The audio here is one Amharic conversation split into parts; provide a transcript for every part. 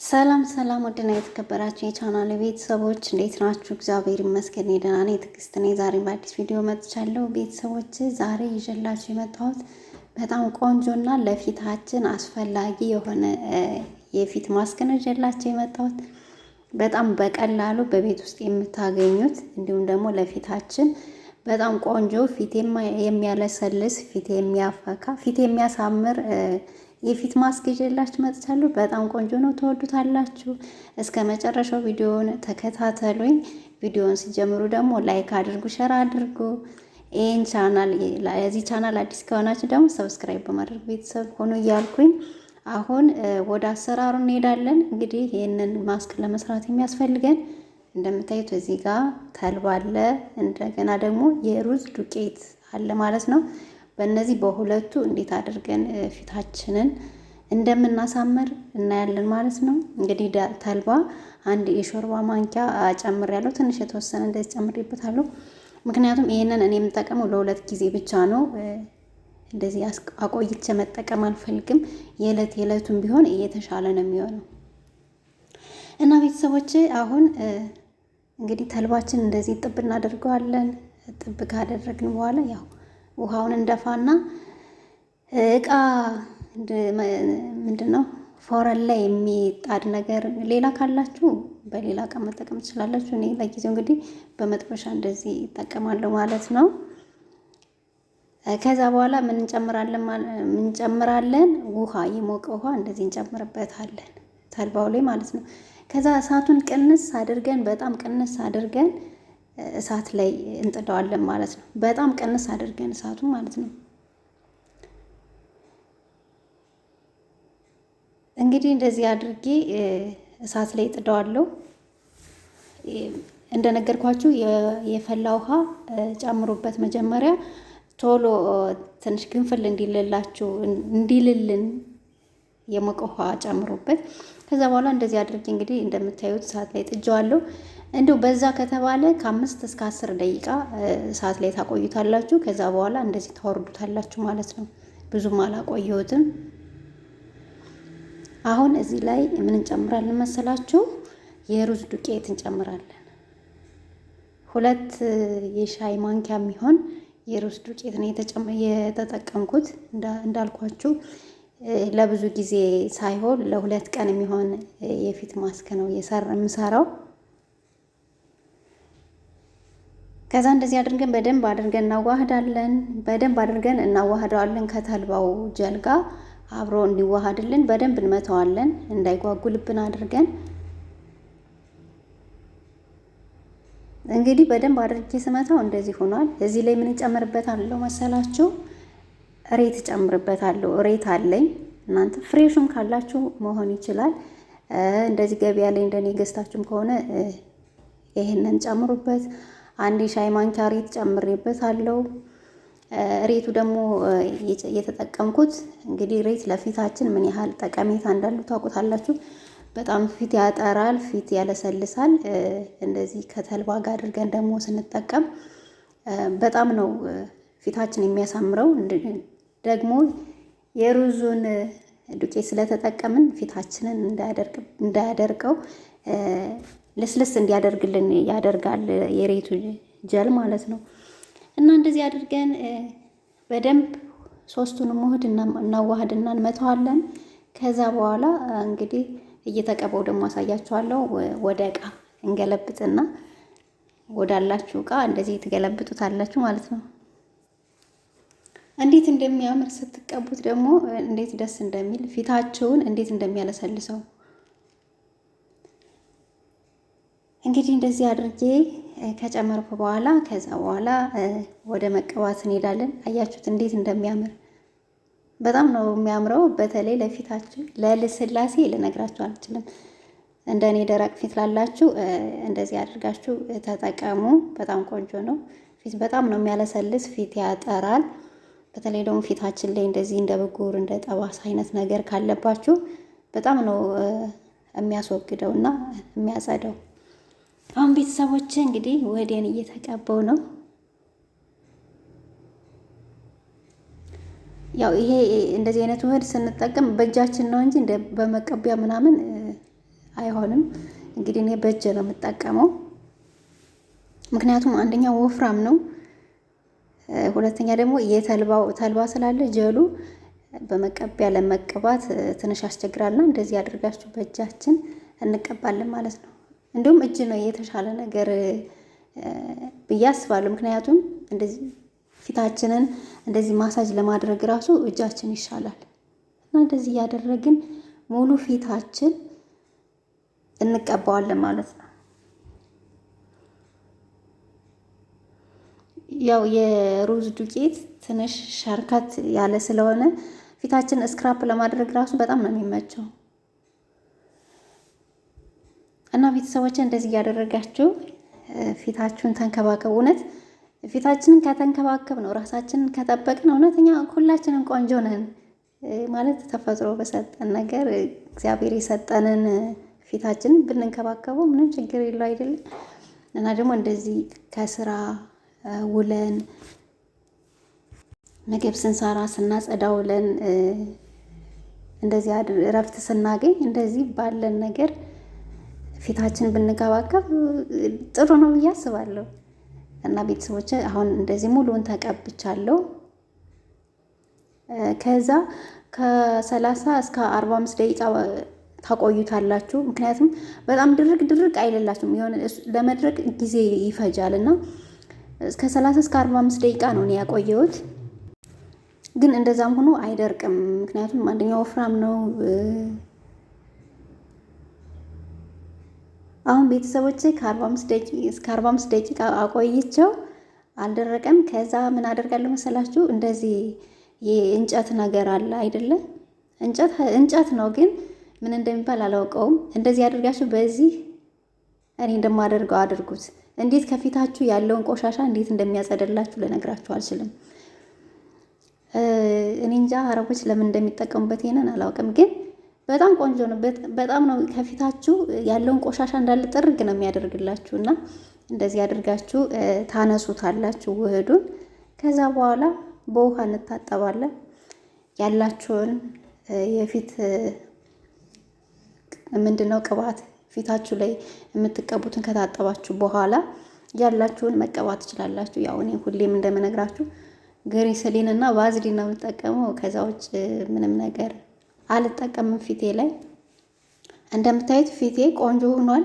ሰላም ሰላም፣ ወድና የተከበራችሁ የቻናል ቤተሰቦች እንዴት ናችሁ? እግዚአብሔር ይመስገን ደህና ነኝ። ትዕግስት ነኝ። ዛሬ በአዲስ ቪዲዮ መጥቻለሁ። ቤተሰቦች ዛሬ ይዤላችሁ የመጣሁት በጣም ቆንጆና ለፊታችን አስፈላጊ የሆነ የፊት ማስክ ነው ይዤላችሁ የመጣሁት። በጣም በቀላሉ በቤት ውስጥ የምታገኙት እንዲሁም ደግሞ ለፊታችን በጣም ቆንጆ ፊት የሚያለሰልስ ፊት የሚያፈካ ፊት የሚያሳምር የፊት ማስክ ይዤላችሁ መጥቻለሁ። በጣም ቆንጆ ነው፣ ትወዱታላችሁ። እስከ መጨረሻው ቪዲዮውን ተከታተሉኝ። ቪዲዮውን ሲጀምሩ ደግሞ ላይክ አድርጉ፣ ሼር አድርጉ። ይህን ቻናል ለዚህ ቻናል አዲስ ከሆናችሁ ደግሞ ሰብስክራይብ በማድረግ ቤተሰብ ሆኖ እያልኩኝ አሁን ወደ አሰራሩ እንሄዳለን። እንግዲህ ይህንን ማስክ ለመስራት የሚያስፈልገን እንደምታዩት እዚህ ጋር ተልባ አለ፣ እንደገና ደግሞ የሩዝ ዱቄት አለ ማለት ነው። በእነዚህ በሁለቱ እንዴት አድርገን ፊታችንን እንደምናሳምር እናያለን ማለት ነው። እንግዲህ ተልባ አንድ የሾርባ ማንኪያ ጨምሬያለሁ። ትንሽ የተወሰነ እንደዚህ ጨምሬበታለሁ። ምክንያቱም ይሄንን እኔ የምጠቀመው ለሁለት ጊዜ ብቻ ነው። እንደዚህ አቆይቼ መጠቀም አልፈልግም። የዕለቱን ቢሆን እየተሻለ ነው የሚሆነው እና ቤተሰቦቼ አሁን እንግዲህ ተልባችን እንደዚህ ጥብ እናደርገዋለን። ጥብ ካደረግን በኋላ ያው ውሃውን እንደፋና እቃ ምንድነው ፎረን ላይ የሚጣድ ነገር ሌላ ካላችሁ በሌላ እቃ መጠቀም ትችላላችሁ። እኔ ለጊዜው እንግዲህ በመጥበሻ እንደዚህ ይጠቀማለሁ ማለት ነው። ከዛ በኋላ ምን እንጨምራለን? ውሃ፣ የሞቀ ውሃ እንደዚህ እንጨምርበታለን ተልባው ላይ ማለት ነው። ከዛ እሳቱን ቅንስ አድርገን በጣም ቅንስ አድርገን እሳት ላይ እንጥደዋለን ማለት ነው። በጣም ቀንስ አድርገን እሳቱን ማለት ነው። እንግዲህ እንደዚህ አድርጌ እሳት ላይ ጥደዋለሁ። እንደነገርኳችሁ የፈላ ውሃ ጨምሩበት መጀመሪያ፣ ቶሎ ትንሽ ግንፍል እንዲልልን የሞቀ ውሃ ጨምሩበት። ከዛ በኋላ እንደዚህ አድርጌ እንግዲህ እንደምታዩት እሳት ላይ ጥጄዋለሁ። እንደው በዛ ከተባለ ከ5 እስከ 10 ደቂቃ እሳት ላይ ታቆዩታላችሁ። ከዛ በኋላ እንደዚህ ታወርዱታላችሁ ማለት ነው። ብዙም አላቆየሁትም። አሁን እዚህ ላይ ምን እንጨምራለን መሰላችሁ? የሩዝ ዱቄት እንጨምራለን። 2 የሻይ ማንኪያ የሚሆን የሩዝ ዱቄት ነው የተጠቀምኩት። እንዳልኳችሁ ለብዙ ጊዜ ሳይሆን ለ2 ቀን የሚሆን የፊት ማስክ ነው የምሰራው። ከዛ እንደዚህ አድርገን በደንብ አድርገን እናዋህዳለን ከተልባው ጀል ጋር አብሮ እንዲዋሃድልን በደንብ እንመተዋለን፣ እንዳይጓጉልብን አድርገን። እንግዲህ በደንብ አድርጌ ስመታው እንደዚህ ሆኗል። እዚህ ላይ ምን እጨምርበታለሁ መሰላችሁ? እሬት እጨምርበታለሁ። እሬት አለኝ። እናንተ ፍሬሹም ካላችሁ መሆን ይችላል። እንደዚህ ገበያ ላይ እንደኔ ገዝታችሁም ከሆነ ይሄንን ጨምሩበት። 1 ሻይ ማንኪያ እሬት ጨምሬበታለሁ። እሬቱ ደግሞ የተጠቀምኩት እንግዲህ እሬት ለፊታችን ምን ያህል ጠቀሜታ እንዳለው ታውቁታላችሁ። በጣም ፊት ያጠራል፣ ፊት ያለሰልሳል። እንደዚህ ከተልባ ጋር አድርገን ደግሞ ስንጠቀም በጣም ነው ፊታችን የሚያሳምረው። ደግሞ የሩዙን ዱቄት ስለተጠቀምን ፊታችንን እንዳያደርቀው ልስልስ እንዲያደርግልን ያደርጋል የሬቱ ጀል ማለት ነው። እና እንደዚህ አድርገን በደንብ 3ቱንም ውህድ እናዋህድና እንመተዋለን። ከዛ በኋላ እንግዲህ እየተቀባው ደግሞ አሳያችኋለሁ። ወደ እቃ እንገለብጥና ወዳላችሁ እቃ እንደዚህ ትገለብጡታላችሁ ማለት ነው። እንዴት እንደሚያምር ስትቀቡት ደግሞ እንዴት ደስ እንደሚል ፊታችሁን እንዴት እንደሚያለሰልሰው እንግዲህ እንደዚህ አድርጌ ከጨመርኩ በኋላ ከዛ በኋላ ወደ መቀባት እንሄዳለን። አያችሁት እንዴት እንደሚያምር? በጣም ነው የሚያምረው። በተለይ ለፊታችሁ ለልስላሴ ልነግራችሁ አልችልም። እንደኔ ደረቅ ፊት ላላችሁ እንደዚህ አድርጋችሁ ተጠቀሙ። በጣም ቆንጆ ነው። ፊት በጣም ነው የሚያለሰልስ፣ ፊት ያጠራል። በተለይ ደግሞ ፊታችን ላይ እንደዚህ እንደ ብጉር እንደ ጠባሳ አይነት ነገር ካለባችሁ በጣም ነው የሚያስወግደውና የሚያጸደው። አሁን ቤተሰቦቼ እንግዲህ ወዴን እየተቀበው ነው። ያው ይሄ እንደዚህ አይነት ውህድ ስንጠቀም በእጃችን ነው እንጂ በመቀቢያ ምናምን አይሆንም። እንግዲህ እኔ በእጅ ነው የምጠቀመው፣ ምክንያቱም አንደኛ ወፍራም ነው፣ ሁለተኛ ደግሞ ተልባ ስላለ ጀሉ በመቀቢያ ለመቀባት ትንሽ ያስቸግራልና እንደዚህ አድርጋችሁ በእጃችን እንቀባለን ማለት ነው። እንዲሁም እጅ ነው የተሻለ ነገር ብዬ አስባለሁ። ምክንያቱም እንደዚህ ፊታችንን እንደዚህ ማሳጅ ለማድረግ ራሱ እጃችን ይሻላል እና እንደዚህ እያደረግን ሙሉ ፊታችን እንቀባዋለን ማለት ነው። ያው የሩዝ ዱቄት ትንሽ ሸርከት ያለ ስለሆነ ፊታችን ስክራፕ ለማድረግ ራሱ በጣም ነው የሚመቸው እና ቤተሰቦች እንደዚህ እያደረጋችሁ ፊታችሁን ተንከባከቡ። እውነት ፊታችንን ከተንከባከብ ነው ራሳችንን ከጠበቅን እውነተኛ ሁላችንም ቆንጆ ነን ማለት ተፈጥሮ በሰጠን ነገር እግዚአብሔር የሰጠንን ፊታችንን ብንንከባከበው ምንም ችግር የለው አይደለም። እና ደግሞ እንደዚህ ከስራ ውለን ምግብ ስንሰራ ስናጸዳ ውለን እንደዚህ እረፍት ስናገኝ እንደዚህ ባለን ነገር ፊታችን ብንከባከብ ጥሩ ነው ብዬ አስባለሁ። እና ቤተሰቦች አሁን እንደዚህ ሙሉውን ተቀብቻለሁ። ከዛ ከ30 እስከ 45 ደቂቃ ታቆዩታላችሁ። ምክንያቱም በጣም ድርቅ አይደላችሁም፣ የሆነ ለመድረቅ ጊዜ ይፈጃል እና እስከ 30 እስከ 45 ደቂቃ ነው እኔ ያቆየሁት። ግን እንደዛም ሆኖ አይደርቅም፣ ምክንያቱም አንደኛው ወፍራም ነው። አሁን ቤተሰቦቼ እስከ 45 ደቂቃ አቆይቸው አልደረቀም። ከዛ ምን አደርጋለሁ መሰላችሁ? እንደዚህ የእንጨት ነገር አለ አይደለም? እንጨት ነው ግን ምን እንደሚባል አላውቀውም። እንደዚህ አድርጋችሁ በዚህ እኔ እንደማደርገው አድርጉት። እንዴት ከፊታችሁ ያለውን ቆሻሻ እንዴት እንደሚያጸደላችሁ ልነግራችሁ አልችልም። እኔ እንጃ አረቦች ለምን እንደሚጠቀሙበት ይሄንን አላውቅም፣ ግን በጣም ቆንጆ ነው። በጣም ነው ከፊታችሁ ያለውን ቆሻሻ እንዳለ ጥርግ ነው የሚያደርግላችሁ። እና እንደዚህ አድርጋችሁ ታነሱታላችሁ ውህዱን። ከዛ በኋላ በውሃ እንታጠባለን። ያላችሁን የፊት ምንድነው ቅባት ፊታችሁ ላይ የምትቀቡትን ከታጠባችሁ በኋላ ያላችሁን መቀባት ትችላላችሁ። ያው እኔ ሁሌም እንደምነግራችሁ ግሪስሊን እና ቫዝሊን ነው የምጠቀመው። ከዛ ውጭ ምንም ነገር አልጠቀምም ፊቴ ላይ። እንደምታዩት ፊቴ ቆንጆ ሆኗል።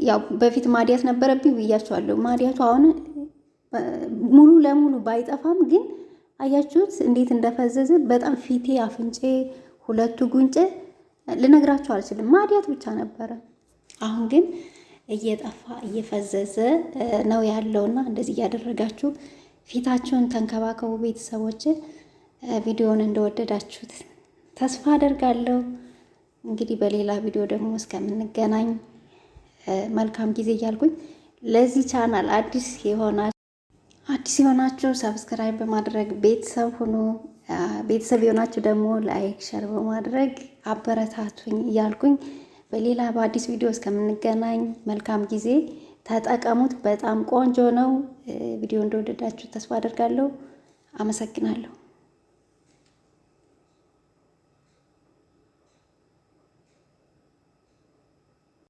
ያው በፊት ማዲያት ነበረብኝ ብያችኋለሁ። ማዲያቱ አሁን ሙሉ ለሙሉ ባይጠፋም ግን አያችሁት እንዴት እንደፈዘዘ። በጣም ፊቴ፣ አፍንጬ፣ ሁለቱ ጉንጬ ልነግራችሁ አልችልም። ማዲያት ብቻ ነበረ። አሁን ግን እየጠፋ እየፈዘዘ ነው ያለውና እንደዚህ እያደረጋችሁ ፊታችሁን ተንከባከቡ ቤተሰቦች። ቪዲዮውን እንደወደዳችሁት ተስፋ አደርጋለሁ። እንግዲህ በሌላ ቪዲዮ ደግሞ እስከምንገናኝ መልካም ጊዜ እያልኩኝ ለዚህ ቻናል አዲስ የሆናችሁ ሰብስክራይብ በማድረግ ቤተሰብ ሁኑ። ቤተሰብ የሆናችሁ ደግሞ ላይክ፣ ሸር በማድረግ አበረታቱኝ እያልኩኝ በሌላ በአዲስ ቪዲዮ እስከምንገናኝ መልካም ጊዜ። ተጠቀሙት። በጣም ቆንጆ ነው። ቪዲዮ እንደወደዳችሁ ተስፋ አደርጋለሁ። አመሰግናለሁ።